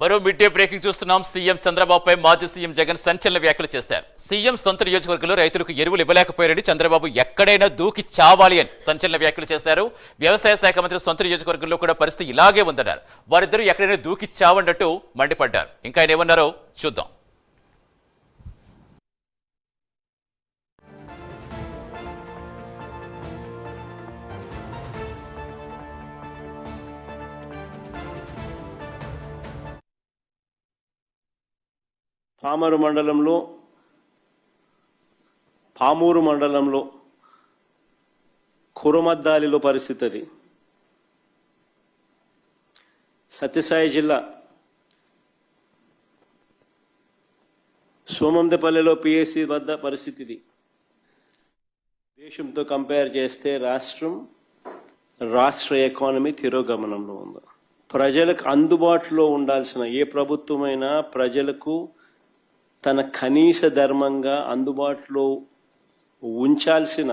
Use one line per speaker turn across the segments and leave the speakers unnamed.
మరో mid day breaking చూస్తున్నాం. CM చంద్రబాబుపై మాజీ సీఎం జగన్ సంచలన వ్యాఖ్యలు చేశారు. సీఎం సొంత నియోజకవర్గంలో రైతులకు ఎరువులు ఇవ్వలేకపోయారని చంద్రబాబు ఎక్కడైనా దూకి చావాలి అని సంచలన వ్యాఖ్యలు చేశారు. వ్యవసాయ శాఖ మంత్రి సొంత నియోజకవర్గంలో కూడా పరిస్థితి ఇలాగే ఉందన్నారు. వారిద్దరూ ఎక్కడైనా దూకి చావన్నట్టు మండిపడ్డారు. ఇంకా ఆయన ఏమన్నారో చూద్దాం.
పామూరు మండలంలో కురమద్దాలిలో పరిస్థితి అది. సత్యసాయి జిల్లా సోమందపల్లిలో పిఎస్సి వద్ద పరిస్థితి ఇది. దేశంతో కంపేర్ చేస్తే రాష్ట్ర ఎకానమీ తిరోగమనంలో ఉంది. ప్రజలకు అందుబాటులో ఉండాల్సిన ఏ ప్రభుత్వమైనా ప్రజలకు తన కనీస ధర్మంగా అందుబాటులో ఉంచాల్సిన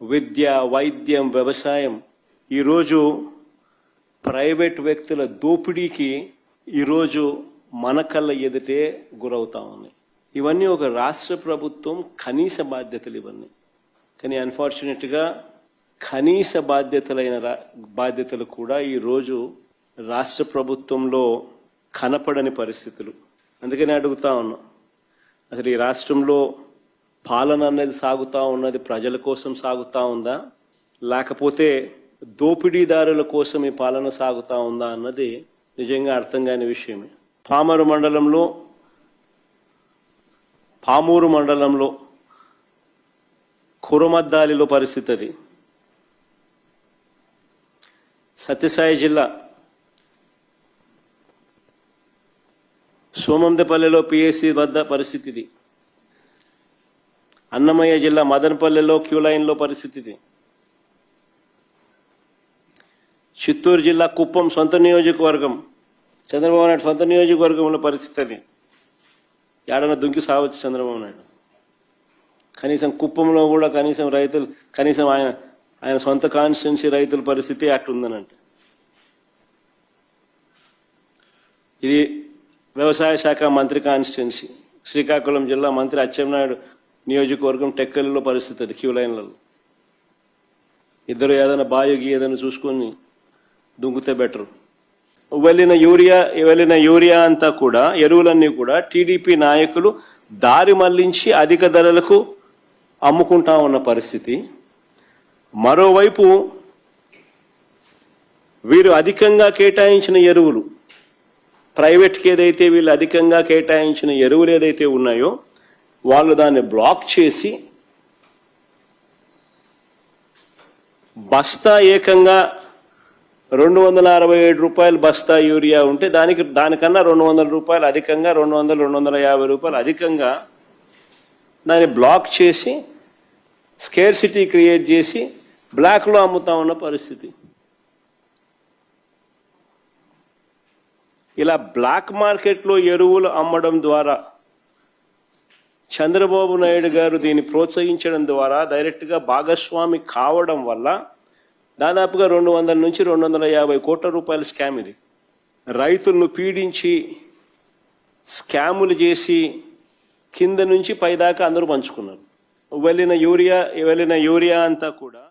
విద్య, వైద్యం, వ్యవసాయం ఈరోజు ప్రైవేట్ వ్యక్తుల దోపిడీకి ఈరోజు మన కళ్ళ ఎదుటే గురవుతా ఉన్నాయి. ఇవన్నీ ఒక రాష్ట్ర ప్రభుత్వం కనీస బాధ్యతలు ఇవన్నీ. కానీ అన్ఫార్చునేట్గా కనీస బాధ్యతలు కూడా ఈరోజు రాష్ట్ర ప్రభుత్వంలో కనపడని పరిస్థితులు. అందుకని అడుగుతా ఉన్నా, అసలు ఈ రాష్ట్రంలో పాలన అనేది సాగుతూ ఉన్నది ప్రజల కోసం సాగుతూ ఉందా, లేకపోతే దోపిడీదారుల కోసం ఈ పాలన సాగుతూ ఉందా అన్నది నిజంగా అర్థం కాని విషయమే. పామూరు మండలంలో కురమద్దాలిలో పరిస్థితి అది. సత్యసాయి జిల్లా సోమందపల్లిలో పిఎస్సి వద్ద పరిస్థితి ఇది. అన్నమయ్య జిల్లా మదనపల్లెలో క్యూ లైన్లో పరిస్థితి ఇది. చిత్తూరు జిల్లా కుప్పం సొంత నియోజకవర్గం, చంద్రబాబు నాయుడు సొంత నియోజకవర్గంలో పరిస్థితి అది. ఏడన్నా దుంకి సావచ్చు చంద్రబాబు నాయుడు. కనీసం కుప్పంలో కూడా కనీసం ఆయన సొంత కాన్స్టిట్యున్సీ రైతుల పరిస్థితి అట్టుందనంటే. ఇది వ్యవసాయ శాఖ మంత్రి కాన్స్టిట్యున్సీ. శ్రీకాకుళం జిల్లా మంత్రి అచ్చెన్నాయుడు నియోజకవర్గం టెక్కలిలో పరిస్థితి అది. క్యూ లైన్లలో ఇద్దరు ఏదైనా బాయోగి ఏదైనా చూసుకొని దుంకుతే బెటర్. వెళ్ళిన యూరియా అంతా కూడా, ఎరువులన్నీ కూడా టీడీపీ నాయకులు దారి మళ్లించి అధిక ధరలకు అమ్ముకుంటా ఉన్న పరిస్థితి. మరోవైపు వీరు అధికంగా కేటాయించిన ఎరువులు, ప్రైవేట్కి ఏదైతే వీళ్ళు అధికంగా కేటాయించిన ఎరువులు ఏదైతే ఉన్నాయో వాళ్ళు దాన్ని బ్లాక్ చేసి బస్తా ఏకంగా 267 రూపాయలు బస్తా యూరియా ఉంటే దానికన్నా 200 రూపాయలు అధికంగా, 250 రూపాయలు అధికంగా దాన్ని బ్లాక్ చేసి స్కేర్సిటీ క్రియేట్ చేసి బ్లాక్లో అమ్ముతా ఉన్న పరిస్థితి. ఇలా బ్లాక్ మార్కెట్లో ఎరువులు అమ్మడం ద్వారా చంద్రబాబు నాయుడు గారు దీన్ని ప్రోత్సహించడం ద్వారా డైరెక్ట్గా భాగస్వామి కావడం వల్ల దాదాపుగా 200 నుంచి 250 కోట్ల రూపాయల స్కామ్ ఇది. రైతులను పీడించి స్కాములు చేసి కింద నుంచి పైదాకా అందరూ పంచుకున్నారు. వెళ్ళిన యూరియా అంతా కూడా